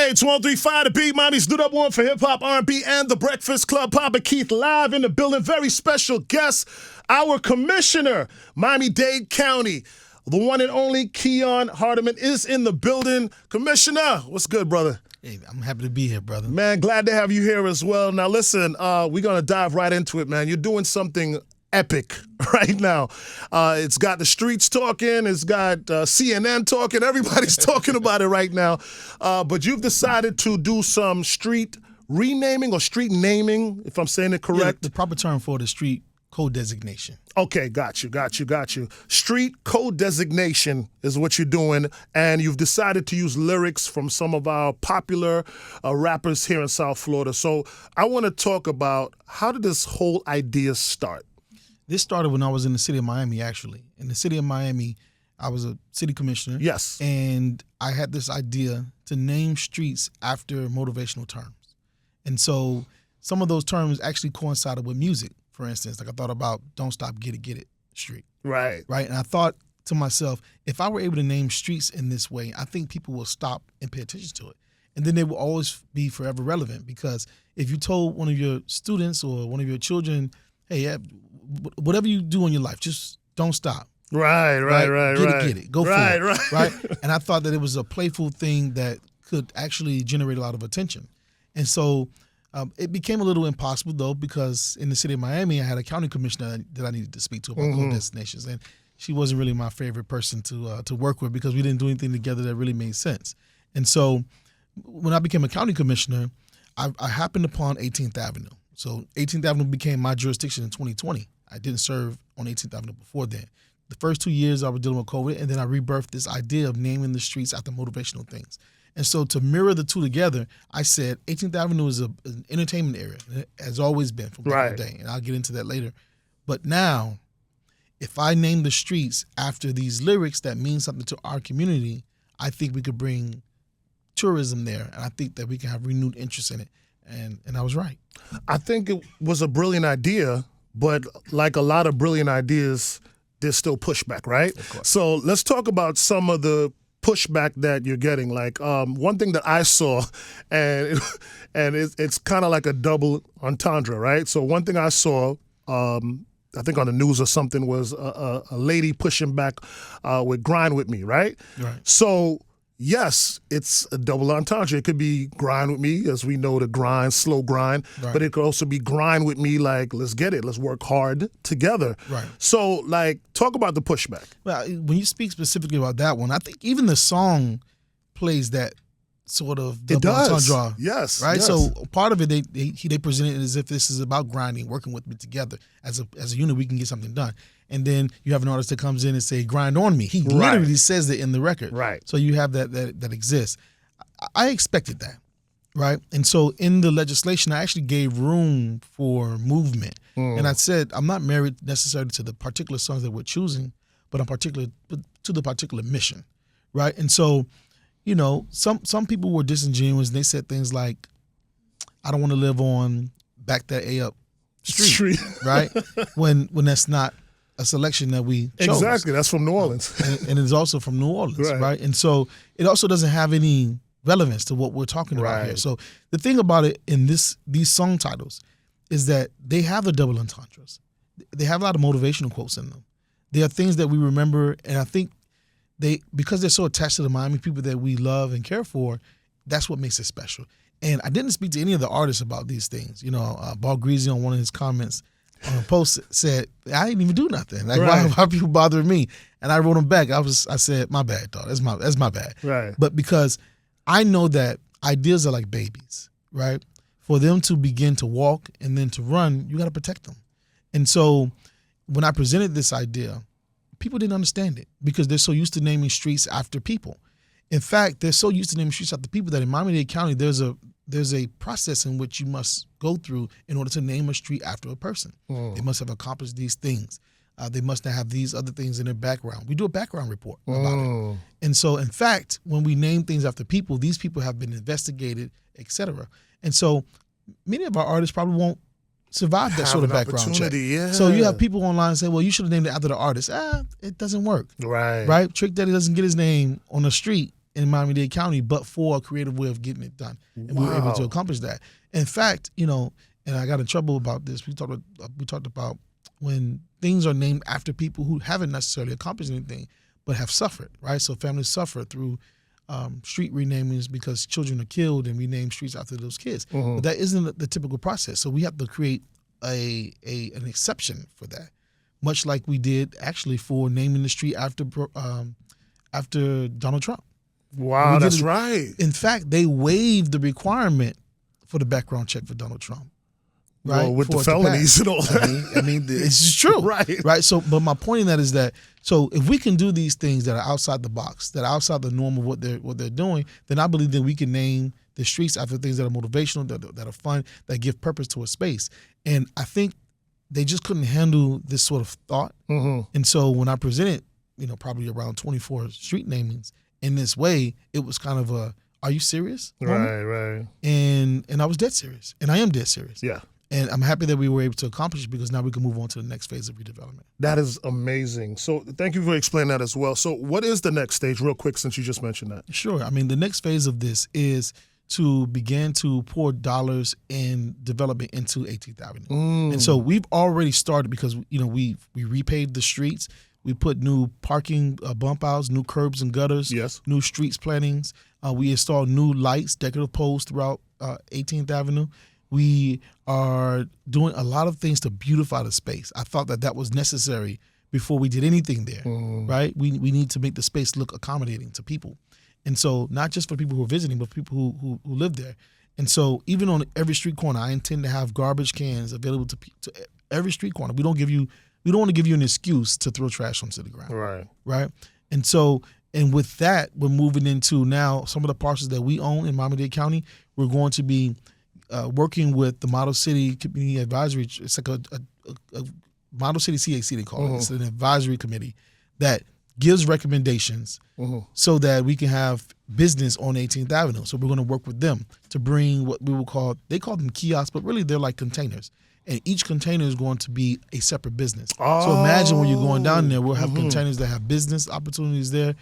Hey, it's 135 The Beat. Miami's stood up one for hip-hop, R&B, and The Breakfast Club. Papa Keith live in the building. Very special guest, our commissioner, Miami-Dade County. The one and only Keon Hardemon is in the building. Commissioner, what's good, brother? Hey, I'm happy to be here, brother. Man, glad to have you here as well. Now, listen, we're going to dive right into it, man. You're doing something epic right now. It's got the streets talking. It's got CNN talking. Everybody's talking about it right now. But you've decided to do some street renaming or street naming, if I'm saying it correct. Yeah, the proper term for the street code designation. Okay, got you. Street code designation is what you're doing, and you've decided to use lyrics from some of our popular rappers here in South Florida. So I want to talk about, how did this whole idea start? This started when I was in the city of Miami, actually. In the city of Miami, I was a city commissioner. Yes. And I had this idea to name streets after motivational terms. And so some of those terms actually coincided with music. For instance, like I thought about Don't Stop, Get It Street. Right. Right. And I thought to myself, if I were able to name streets in this way, I think people will stop and pay attention to it. And then they will always be forever relevant, because if you told one of your students or one of your children, hey, yeah, whatever you do in your life, just don't stop. Right. Get it. Go for it. Right. And I thought that it was a playful thing that could actually generate a lot of attention. And so it became a little impossible, though, because in the city of Miami, I had a county commissioner that I needed to speak to about code destinations. And she wasn't really my favorite person to work with, because we didn't do anything together that really made sense. And so when I became a county commissioner, I happened upon 18th Avenue. So 18th Avenue became my jurisdiction in 2020. I didn't serve on 18th Avenue before then. The first 2 years I was dealing with COVID, and then I rebirthed this idea of naming the streets after motivational things. And so to mirror the two together, I said 18th Avenue is an entertainment area. It has always been from back in the day, and I'll get into that later. But now, if I name the streets after these lyrics that mean something to our community, I think we could bring tourism there, and I think that we can have renewed interest in it. And I was right. I think it was a brilliant idea, but like a lot of brilliant ideas, there's still pushback, right? Of course. So let's talk about some of the pushback that you're getting. Like one thing that I saw, and it's kind of like a double entendre, right? So one thing I saw, I think on the news or something, was a lady pushing back with "Grind With Me," right? Right. So yes, it's a double entendre. It could be grind with me, as we know the grind, slow grind, but it could also be grind with me, like, let's get it, let's work hard together. Right. So, like, talk about the pushback. Well, when you speak specifically about that one, I think even the song plays that sort of double entendre. Yes. Right. Yes. So part of it, they presented it as if this is about grinding, working with me together as a unit. We can get something done. And then you have an artist that comes in and say, "Grind on me." He literally says that in the record. Right. So you have that exists. I expected that. Right. And so in the legislation, I actually gave room for movement. And I said, I'm not married necessarily to the particular songs that we're choosing, but to the particular mission. Right. And so, you know, some people were disingenuous, and they said things like, "I don't want to live on back that A up street." Right. When that's not a selection that we chose. Exactly. That's from New Orleans. and it's also from New Orleans, right? And so it also doesn't have any relevance to what we're talking about here. So the thing about it in these song titles is that they have the double entendres. They have a lot of motivational quotes in them. They are things that we remember, and I think because they're so attached to the Miami people that we love and care for, that's what makes it special. And I didn't speak to any of the artists about these things. You know, Ball Greasy, on one of his comments on a post, said, "I didn't even do nothing. Like, why are people bothering me?" And I wrote him back. I said, "My bad, dog. That's my bad." Right. But because I know that ideas are like babies, right? For them to begin to walk and then to run, you got to protect them. And so when I presented this idea, people didn't understand it, because they're so used to naming streets after people. In fact, they're so used to naming streets after people that in Miami-Dade County, there's a process in which you must go through in order to name a street after a person. They must have accomplished these things. They must have these other things in their background. We do a background report about it. And so, in fact, when we name things after people, these people have been investigated, et cetera. And so many of our artists probably won't survive that sort of background check. Yeah. So you have people online say, "Well, you should have named it after the artist." It doesn't work. Right. Right? Trick Daddy doesn't get his name on the street in Miami-Dade County, but for a creative way of getting it done. And we were able to accomplish that. In fact, and I got in trouble about this. We talked about when things are named after people who haven't necessarily accomplished anything, but have suffered, right? So families suffer through street renamings because children are killed and we name streets after those kids. But that isn't the typical process. So we have to create an exception for that, much like we did actually for naming the street after Donald Trump. Wow, that's right. In fact, they waived the requirement for the background check for Donald Trump. Right? Well, with the felonies and all that. I mean, it's true. Right. So, but my point in that is that, so if we can do these things that are outside the box, that are outside the norm of what they're doing, then I believe that we can name the streets after things that are motivational, that are fun, that give purpose to a space. And I think they just couldn't handle this sort of thought. And so when I presented, probably around 24 street namings in this way, it was kind of a, are you serious? Right. And I was dead serious. And I am dead serious. Yeah. And I'm happy that we were able to accomplish it because now we can move on to the next phase of redevelopment. That is amazing. So thank you for explaining that as well. So what is the next stage, real quick, since you just mentioned that? Sure. I mean, the next phase of this is to begin to pour dollars in development into 18th Avenue. And so we've already started because, we repaved the streets. We put new parking bump outs, new curbs and gutters, new streets plantings. We installed new lights, decorative poles throughout 18th Avenue. We are doing a lot of things to beautify the space. I thought that was necessary before we did anything there, right? We need to make the space look accommodating to people. And so not just for people who are visiting, but for people who live there. And so even on every street corner, I intend to have garbage cans available to every street corner. We don't want to give you an excuse to throw trash onto the ground. Right? And so, and with that, we're moving into now some of the parcels that we own in Miami-Dade County. We're going to be working with the Model City Community Advisory. It's like a Model City CAC, they call it. It's an advisory committee that gives recommendations so that we can have business on 18th Avenue. So we're going to work with them to bring what we will call, they call them kiosks, but really they're like containers. And each container is going to be a separate business. So imagine when you're going down there, we'll have containers that have business opportunities there.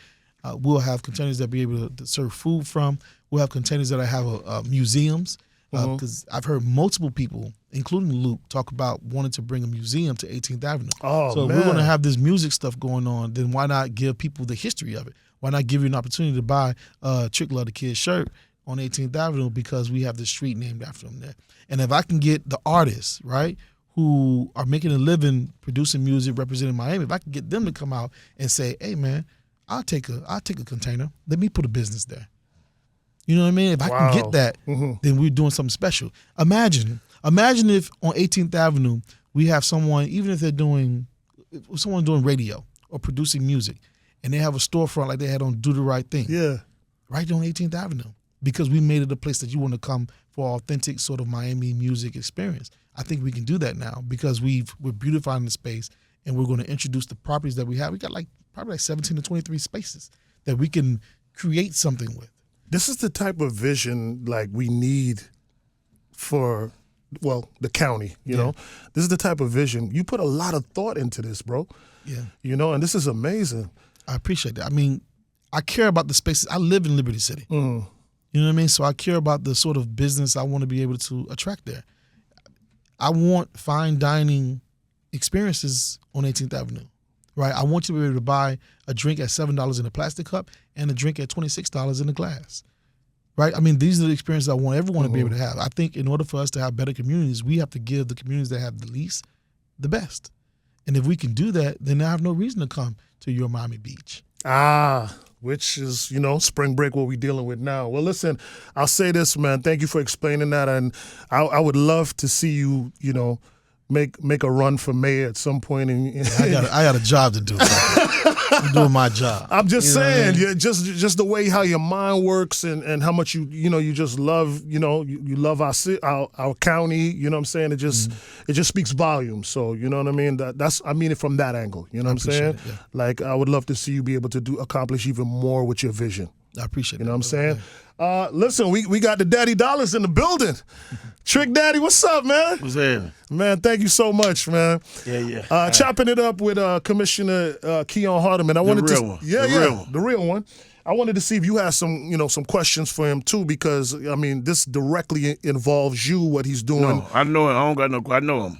We'll have containers that be able to serve food from. We'll have containers that have museums. Because I've heard multiple people, including Luke, talk about wanting to bring a museum to 18th Avenue. So if we're going to have this music stuff going on, then why not give people the history of it? Why not give you an opportunity to buy a Trick Love the Kid shirt on 18th Avenue because we have the street named after them there? And if I can get the artists, right, who are making a living producing music representing Miami, if I can get them to come out and say, hey, man, I'll take a container. Let me put a business there. You know what I mean? If I can get that, then we're doing something special. Imagine if on 18th Avenue we have someone, even if someone doing radio or producing music, and they have a storefront like they had on Do the Right Thing. Yeah. Right on 18th Avenue. Because we made it a place that you want to come for authentic sort of Miami music experience. I think we can do that now because we're beautifying the space and we're going to introduce the properties that we have. We got probably like 17 to 23 spaces that we can create something with. This is the type of vision like we need for, the county, you know. This is the type of vision. You put a lot of thought into this, bro. Yeah. And this is amazing. I appreciate that. I mean, I care about the spaces. I live in Liberty City. You know what I mean? So I care about the sort of business I want to be able to attract there. I want fine dining experiences on 18th Avenue. Right, I want you to be able to buy a drink at $7 in a plastic cup and a drink at $26 in a glass. Right, I mean, these are the experiences I want everyone to be able to have. I think in order for us to have better communities, we have to give the communities that have the least the best. And if we can do that, then I have no reason to come to your Miami Beach. Which is, spring break, what we're dealing with now. Well, listen, I'll say this, man. Thank you for explaining that. And I would love to see you, make a run for mayor at some point. I got a job to do. I'm doing my job. I'm just saying, just the way how your mind works and how much you just love, you love our county. You know what I'm saying? It just speaks volumes. So you know what I mean. I mean it from that angle. You know what I'm saying? Yeah. Like I would love to see you be able to accomplish even more with your vision. I appreciate it. You know what I'm saying? Listen, we got the Daddy Dollars in the building. Trick Daddy, what's up, man? What's happening? Man, thank you so much, man. Yeah. Chopping it up with Commissioner Keon Hardemon. The real one. The real one. I wanted to see if you had some, some questions for him too, because I mean, this directly involves you, what he's doing. No, I know him. I don't got no. I know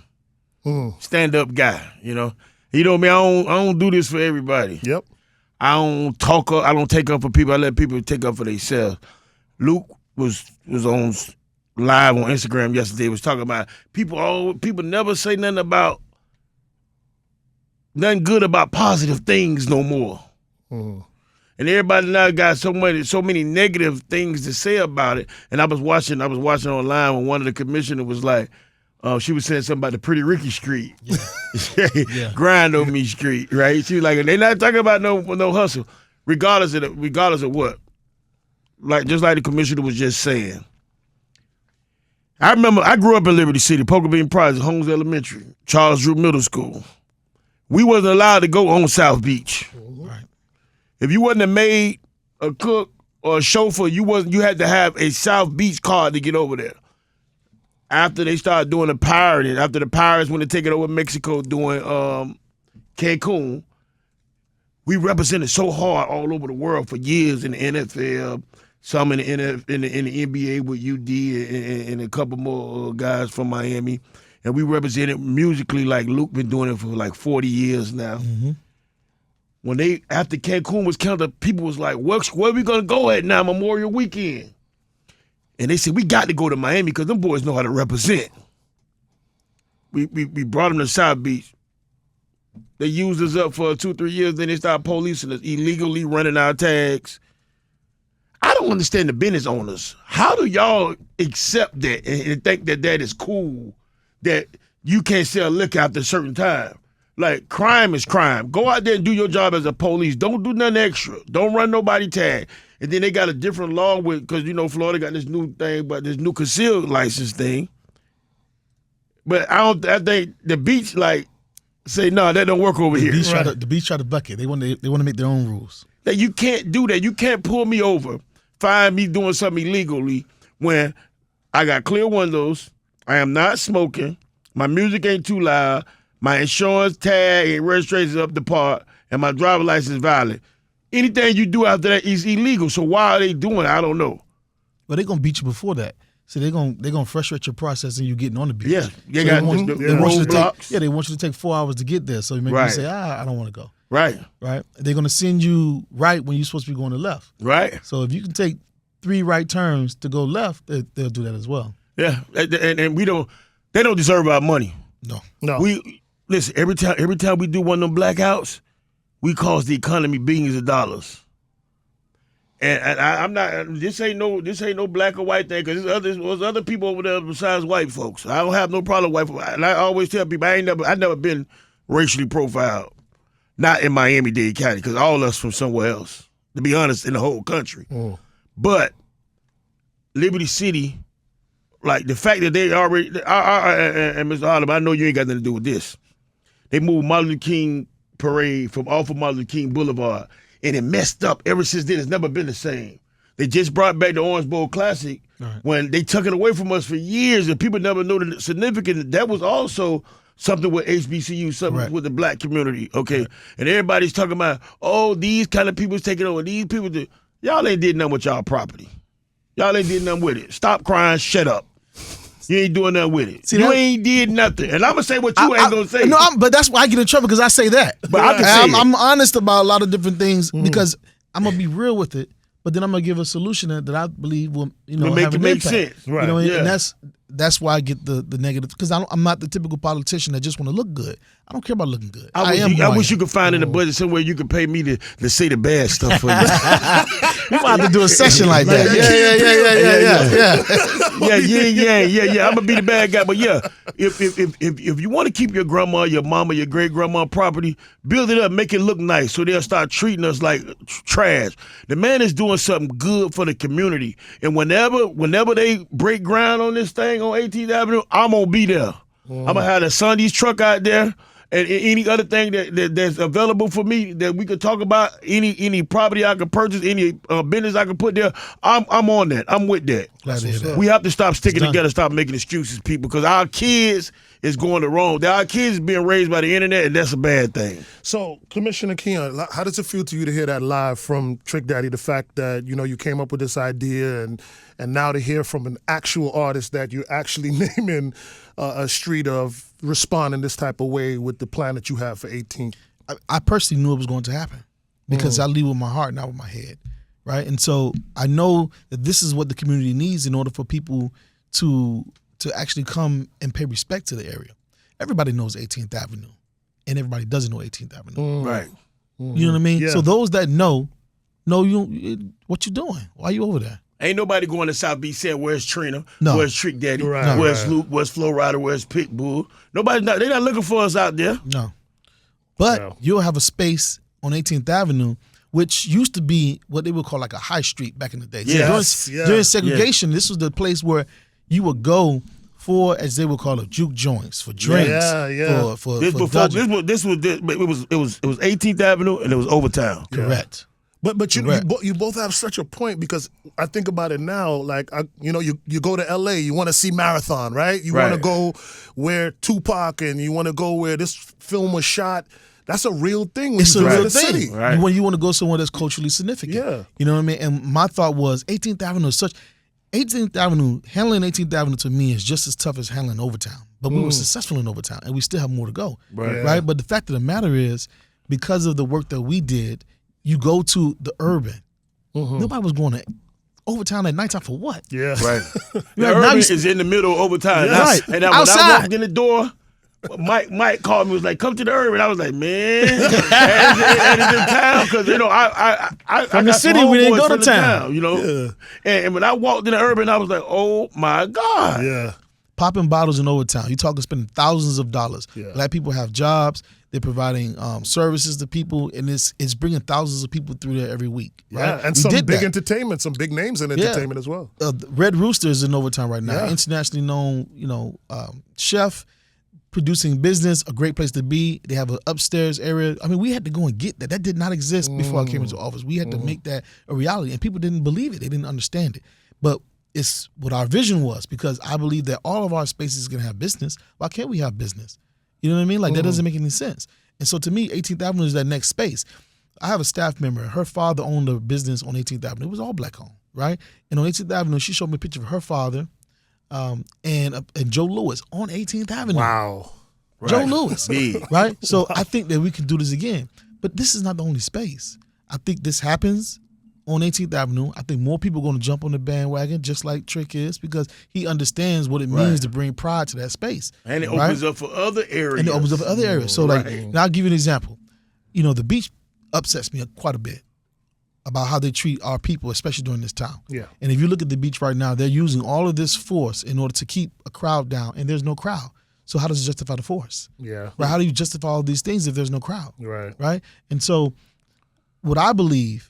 him. Stand up guy. You know me. I don't do this for everybody. Yep. I don't talk up. I don't take up for people. I let people take up for themselves. Luke was on live on Instagram yesterday. Was talking about people never say nothing good about positive things no more. And everybody now got so many negative things to say about it. And I was watching online when one of the commissioners was like, she was saying something about the Pretty Ricky Street, Grind on Me Street, right? She was like, they're not talking about no hustle, regardless of what. Like just like the commissioner was just saying. I remember I grew up in Liberty City, Poker Bean Project, Holmes Elementary, Charles Drew Middle School. We wasn't allowed to go on South Beach. Right. If you wasn't a maid, a cook, or a chauffeur, you had to have a South Beach card to get over there. After they started doing the pirating, after the pirates went to take it over Mexico doing Cancun, we represented so hard all over the world for years in the NFL, some in the NBA with UD and a couple more guys from Miami. And we represented musically like Luke been doing it for like 40 years now. Mm-hmm. When after Cancun was counted, people was like, where we gonna go at now, Memorial Weekend? And they said, we got to go to Miami because them boys know how to represent. We brought them to South Beach. They used us up for 2-3 years, then they started policing us, illegally running our tags. I don't understand the business owners. How do y'all accept that and think that is cool, that you can't sell liquor after a certain time? Like, crime is crime. Go out there and do your job as a police. Don't do nothing extra. Don't run nobody tag. And then they got a different law because, Florida got this new thing, but this new concealed license thing. But I think the beach, say, no, that don't work over here. The beach try to buck it. They want to make their own rules. That you can't do that. You can't pull me over, find me doing something illegally when I got clear windows, I am not smoking, my music ain't too loud, my insurance tag and registration up to par, and my driver license is valid. Anything you do after that is illegal. So why are they doing it? I don't know. But they're gonna beat you before that. So they're gonna frustrate your process and you getting on the beach. Yeah, they so want they want you to take 4 hours to get there. So maybe you say, I don't want to go. Right. They're gonna send you right when you're supposed to be going to left. Right. So if you can take 3 right turns to go left, they'll do that as well. Yeah, and they don't deserve our money. No. Listen, every time we do one of them blackouts, we cost the economy billions of dollars. And I'm not. This ain't no black or white thing, because there's other people over there besides white folks. I don't have no problem with white folks. And I always tell people I never been racially profiled, not in Miami-Dade County, because all of us from somewhere else. To be honest, in the whole country. But Liberty City, like the fact that they already and Mr. Hardemon, I know you ain't got nothing to do with this. They moved Martin Luther King parade from off of Martin Luther King Boulevard, and it messed up. Ever since then, it's never been the same. They just brought back the Orange Bowl Classic when they took it away from us for years, and people never knew the significance. That was also something with HBCU, something with the black community, okay? And everybody's talking about, these kind of people's taking over. These people, y'all ain't did nothing with y'all property. Y'all ain't did nothing with it. Stop crying, shut up. You ain't doing nothing with it. You ain't did nothing. And I'm going to say what you ain't going to say. No, but that's why I get in trouble, because I say that. But I'm honest about a lot of different things because I'm going to be real with it, but then I'm going to give a solution that I believe will make have it make impact. sense. Right. And that's why I get the negative, because I'm not the typical politician that just want to look good. I don't care about looking good. I wish you could find in the budget somewhere you could pay me to say the bad stuff for you. We might have to do a session like that. Yeah. I'm gonna be the bad guy, but yeah, if you want to keep your grandma, your mama, your great grandma property, build it up, make it look nice, so they'll start treating us like trash. The man is doing something good for the community, and whenever they break ground on this thing on 18th Avenue, I'm gonna be there. I'm gonna have the Sunday's truck out there. And any other thing that's available for me that we could talk about, any property I could purchase, any business I could put there, I'm on that. I'm with that. Glad to hear that. We have to stop sticking done. together, stop making excuses, people, because our kids is going the wrong. Our kids is being raised by the internet, and that's a bad thing. So, Commissioner Keon, how does it feel to you to hear that live from Trick Daddy? The fact that you came up with this idea, and now to hear from an actual artist that you're actually naming a street of responding this type of way with the plan that you have for 18th. I personally knew it was going to happen because I lead with my heart, not with my head, right? And so I know that this is what the community needs in order for people to actually come and pay respect to the area. Everybody knows 18th Avenue, and everybody doesn't know 18th Avenue. Right. You know what I mean? Yeah. So those that know you what you doing. Why you over there? Ain't nobody going to South Beach saying, where's Trina? No. Where's Trick Daddy? Right, Where's right. Luke? Where's Flo Rida? Where's Pitbull? They're not looking for us out there. No. But Yeah. you'll have a space on 18th Avenue, which used to be what they would call like a high street back in the day. So Yes, yeah. during segregation, this was the place where you would go for, as they would call it, juke joints, for drinks, Yeah. for This dodging. it was 18th Avenue and it was Overtown. Correct. But you Correct. you both have such a point, because I think about it now, like you go to LA, you want to see Marathon, right? You want to Right. go where Tupac, and you want to go where this film was shot. That's a real thing when It's you a visit real the thing. city. Right. When you want to go somewhere that's culturally significant. Yeah. You know what I mean? And my thought was 18th Avenue is handling 18th Avenue to me is just as tough as handling Overtown. But we were successful in Overtown, and we still have more to go. Right. Right? But the fact of the matter is, because of the work that we did, you go to the urban. Nobody was going to Overtown at nighttime for what? Yeah. Right. Right, The now urban you- is in the middle of Overtown. Yeah. Right. And now when I Outside. walked in the door, Mike called me, was like, come to the urban. I was like, man, and it's in town, because I From the got some city, we didn't homeboys go to from the town. And when I walked in the urban, I was like, oh my God. Yeah. Popping bottles in Overtown. You talking spending thousands of dollars. Yeah. Black people have jobs. They're providing services to people, and it's bringing thousands of people through there every week. Right? Yeah, and We some did big that. entertainment, some big names in entertainment as well. Red Rooster is in Overtown right now. Yeah. Internationally known, chef, producing business, a great place to be. They have an upstairs area. I mean, we had to go and get that. That did not exist before I came into office. We had to make that a reality, and people didn't believe it. They didn't understand it. But it's what our vision was, because I believe that all of our spaces can have business. Why can't we have business? You know what I mean? Like, that doesn't make any sense. And so to me, 18th Avenue is that next space. I have a staff member. Her father owned a business on 18th Avenue. It was all black owned, right? And on 18th Avenue, she showed me a picture of her father and Joe Lewis on 18th Avenue. Wow. Joe Lewis, Big. right? So I think that we can do this again. But this is not the only space. I think this happens on 18th Avenue. I think more people are going to jump on the bandwagon, just like Trick is, because he understands what it means to bring pride to that space. And it right? opens up for other areas. And it opens up for other areas. So, Right. now I'll give you an example. The beach upsets me quite a bit about how they treat our people, especially during this time. Yeah. And if you look at the beach right now, they're using all of this force in order to keep a crowd down, and there's no crowd. So how does it justify the force? Yeah. Right? How do you justify all these things if there's no crowd? Right. Right? And so what I believe,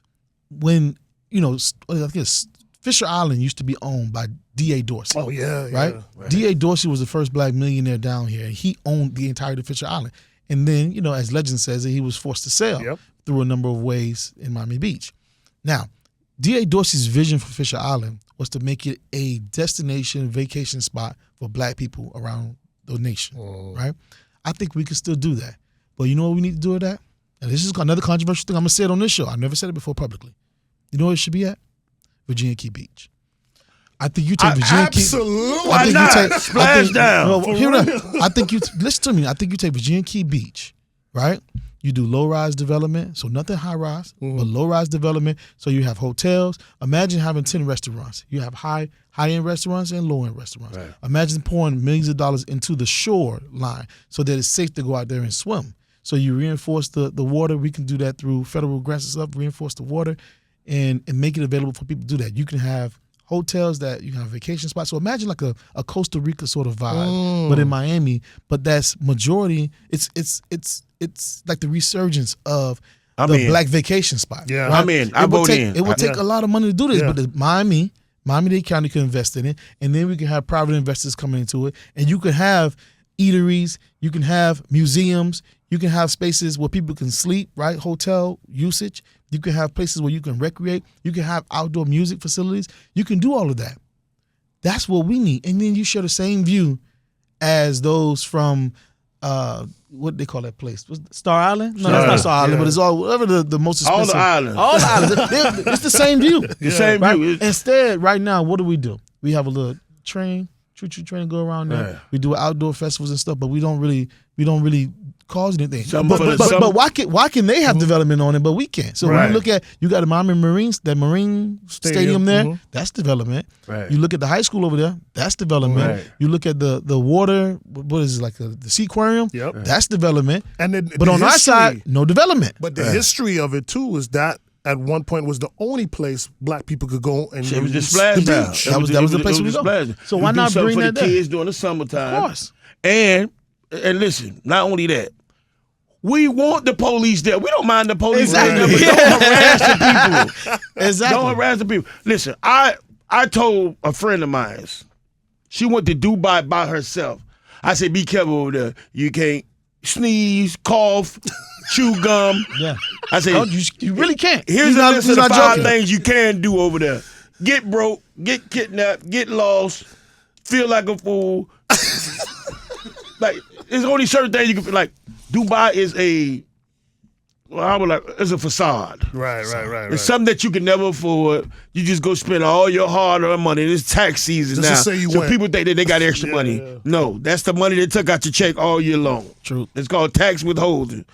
when, I guess Fisher Island used to be owned by D.A. Dorsey. Oh, yeah. Right? Yeah. D.A. Dorsey was the first black millionaire down here, and he owned the entirety of Fisher Island. And then, as legend says, that he was forced to sell Yep. through a number of ways in Miami Beach. Now, D.A. Dorsey's vision for Fisher Island was to make it a destination vacation spot for black people around the nation, right? I think we can still do that. But you know what we need to do with that? And this is another controversial thing. I'm going to say it on this show. I've never said it before publicly. You know where it should be at? Virginia Key Beach. I think you take Virginia Key. Absolutely. Why not? Splash down. No, hear me out. I think you listen to me. I think you take Virginia Key Beach, right? You do low-rise development, so nothing high-rise, but low-rise development. So you have hotels. Imagine having 10 restaurants. You have high-end restaurants and low-end restaurants. Right. Imagine pouring millions of dollars into the shore line so that it's safe to go out there and swim. So you reinforce the water. We can do that through federal grants and stuff. Reinforce the water and make it available for people to do that. You can have hotels that you can have vacation spots. So imagine like a Costa Rica sort of vibe, but in Miami. But that's majority. It's like the resurgence of the black vacation spot. Yeah. right? I'm in. I It would vote take, in. It would take a lot of money to do this, Yeah. but the Miami-Dade County could invest in it, and then we can have private investors coming into it, and you could have eateries, you can have museums, you can have spaces where people can sleep, right? Hotel usage. You can have places where you can recreate. You can have outdoor music facilities. You can do all of that. That's what we need. And then you share the same view as those from what they call that place? Star Island? No, that's not Star Island, but it's all whatever the most expensive. All the islands. All the islands. It's the same view. The same right? view. Instead, right now, what do? We have a little train, choo-choo train go around there. Yeah. We do outdoor festivals and stuff, but we don't really cause anything. Some- But some- why can they have development on it, but we can't? So when Right. you look at, you got the Miami Marines, that Marine Stadium there, that's development. Right. You look at the high school over there, that's development. Right. You look at the water, what is it, like the sea aquarium? Yep. That's development. And then But the on our history- side, no development. But the history of it too is that at one point was the only place black people could go and It was use the splash down. beach. That was the place we go. splash. So We why do not something bring for that the there? kids during the summertime? Of course. And listen, not only that, we want the police there. We don't mind the police Exactly. there, but don't harass the people. Exactly. Don't harass the people. Listen, I told a friend of mine, she went to Dubai by herself. I said, be careful over there. You can't sneeze, cough, chew gum. Yeah. I said, No, you really can't. here's He's a not- list he's of the not 5 joking. things you can do over there. Get broke, get kidnapped, get lost, feel like a fool. Like, there's only certain things you can feel like. Dubai is it's a facade. Right. It's something that you can never afford. You just go spend all your hard-earned money. It's tax season Just to now. say you so went. people think that they got extra money. Yeah. No, that's the money they took out your check all year long. True. It's called tax withholding.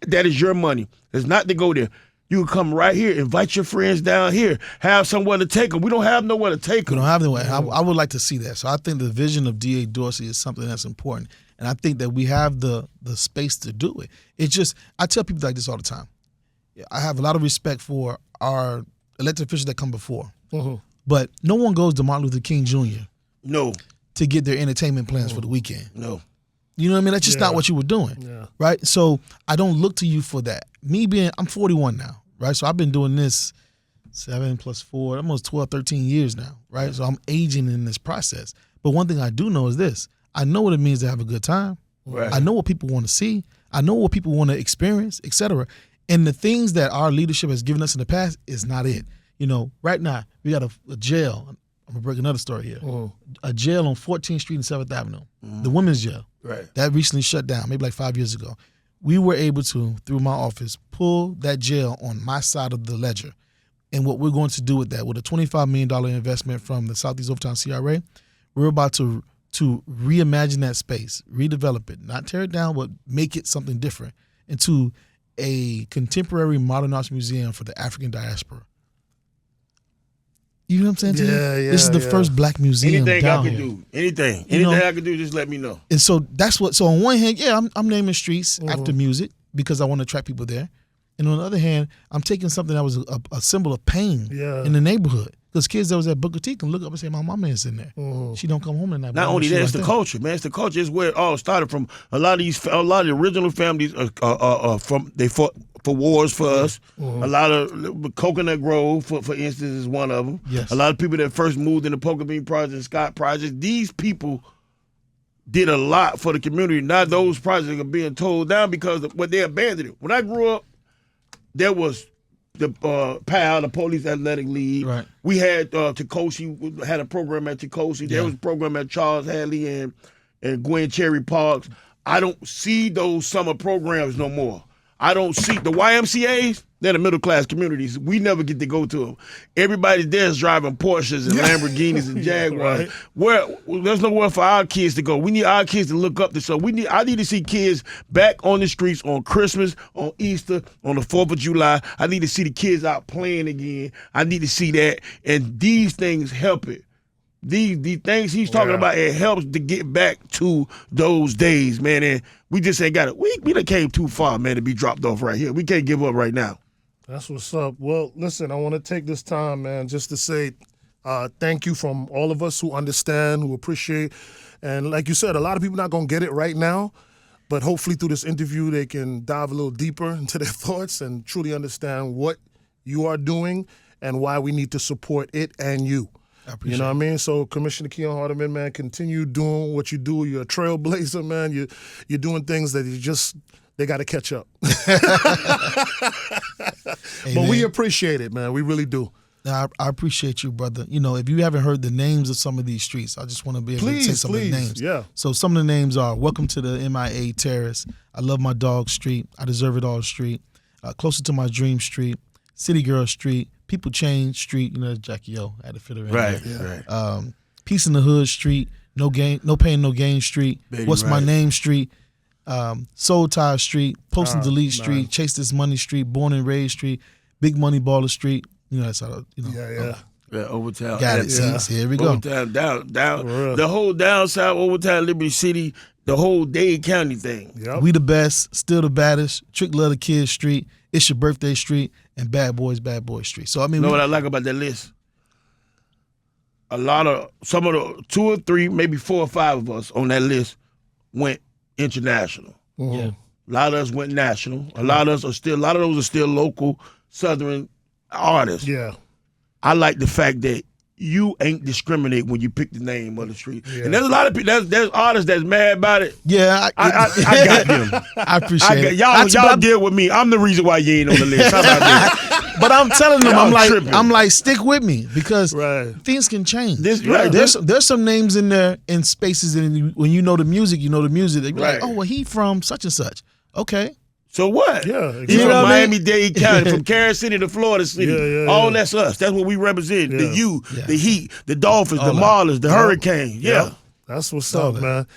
That is your money. It's not to go there. You can come right here, invite your friends down here, have somewhere to take them. We don't have nowhere to take We them. don't have the way. I would like to see that. So I think the vision of D.A. Dorsey is something that's important. And I think that we have the space to do it. It's just, I tell people like this all the time. I have a lot of respect for our elected officials that come before. But no one goes to Martin Luther King Jr. No, to get their entertainment plans for the weekend. no. You know what I mean? That's just not what you were doing, right? So I don't look to you for that. I'm 41 now, right? So I've been doing this 7 + 4, almost 12, 13 years now, right? So I'm aging in this process. But one thing I do know is this. I know what it means to have a good time. Right. I know what people want to see. I know what people want to experience, et cetera. And the things that our leadership has given us in the past is not it. You know, right now, we got a jail. I'm going to break another story here. A jail on 14th Street and 7th Avenue, the women's jail. Right. That recently shut down, maybe like 5 years ago. We were able to, through my office, pull that jail on my side of the ledger. And what we're going to do with that, with a $25 million investment from the Southeast Overtown CRA, we're about to reimagine that space, redevelop it, not tear it down, but make it something different into a contemporary modern arts museum for the African diaspora. You know what I'm saying to you? Yeah, This is the first black museum Anything down I can here. do. Anything. You know? Anything I can do, just let me know. And so that's what. So on one hand, yeah, I'm naming streets after music because I want to attract people there, and on the other hand, I'm taking something that was a symbol of pain in the neighborhood. Because kids that was at Booker T can look up and say, "My mama is in there. She don't come home at night." Not only She that, right it's the there." culture, man. It's the culture. It's where it all started from. A lot of the original families they fought for wars for us. A lot of Coconut Grove, for instance, is one of them. Yes. A lot of people that first moved into Poker Bean Project, Scott Project. These people did a lot for the community. Now those projects are being told down because of what they abandoned it. When I grew up, there was the PAL, the Police Athletic League. Right. We had Tacoshi, had a program at Tacoshi. There was a program at Charles Hadley and Gwen Cherry Parks. I don't see those summer programs no more. I don't see the YMCAs. They're the middle class communities. We never get to go to them. Everybody there is driving Porsches and Lamborghinis and Jaguars. Right. Where there's nowhere for our kids to go. We need our kids to look up to. So I need to see kids back on the streets on Christmas, on Easter, on the 4th of July. I need to see the kids out playing again. I need to see that, and these things help it. These things he's talking about, it helps to get back to those days, man. And we just ain't got it. We done came too far, man, to be dropped off right here. We can't give up right now. That's what's up. Well, listen, I want to take this time, man, just to say thank you from all of us who understand, who appreciate. And like you said, a lot of people not going to get it right now, but hopefully through this interview they can dive a little deeper into their thoughts and truly understand what you are doing and why we need to support it and you. I appreciate You know what I mean? So, Commissioner Keon Hardemon, man, continue doing what you do. You're a trailblazer, man. You're doing things that they got to catch up. But we appreciate it, man. We really do. I appreciate you, brother. You know, if you haven't heard the names of some of these streets, I just want to be able to say some of the names. Yeah. So some of the names are Welcome to the MIA Terrace, I Love My Dog Street, I Deserve It All Street, Closer to My Dream Street, City Girl Street, People Change Street, you know, Jackie O had to fit her in Right, there. right. Peace in the Hood Street, No Pain, No Gain Street, Baby What's My Right. Name Street, Soul Tie Street, Post and Delete Street, man. Chase This Money Street, Born and Raised Street, Big Money Baller Street. You know, that's how, you know. Yeah. Yeah, Overtown. Got it. Yeah. See, here we go. Overtown, down. For real. The whole down south, Overtown, Liberty City, the whole Dade County thing. Yep. We the Best, Still the Baddest, Trick Love the Kids Street, It's Your Birthday Street, and Bad Boys Street. So I mean, You know what I like about that list? Some of the 2 or 3, maybe 4 or 5 of us on that list went international. yeah, A lot of us went national. A lot of those are still local Southern artists. Yeah. I like the fact that you ain't discriminate when you pick the name of the street. Yeah. And there's a lot of people, there's artists that's mad about it. yeah. I got them. I appreciate it. Y'all deal with me. I'm the reason why you ain't on the list. How about that? But I'm telling them, Y'all tripping. I'm like, stick with me because Right. things can change. Right. There's some names in there in spaces, and when you know the music, They be like, Right. oh, well, he from such and such. Okay. So what? Yeah, He exactly. from You know what I mean? Miami-Dade County, from Carroll City to Florida City. Yeah. All that's us. That's what we represent. Yeah. The U, Yeah. the Heat, the Dolphins, All the that. Marlins, the Hurricane. Yeah. Yep. That's what's All up, that. man.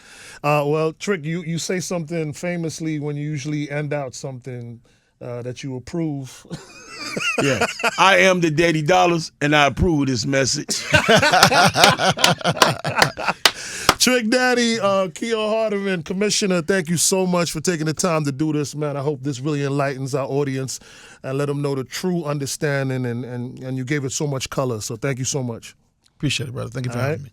Well, Trick, you say something famously when you usually end out something that you approve. Yeah. I am the Daddy Dollars, and I approve this message. Trick Daddy, Keon Hardemon, Commissioner, thank you so much for taking the time to do this, man. I hope this really enlightens our audience and let them know the true understanding, and you gave it so much color. So thank you so much. Appreciate it, brother. Thank you for All having right. me.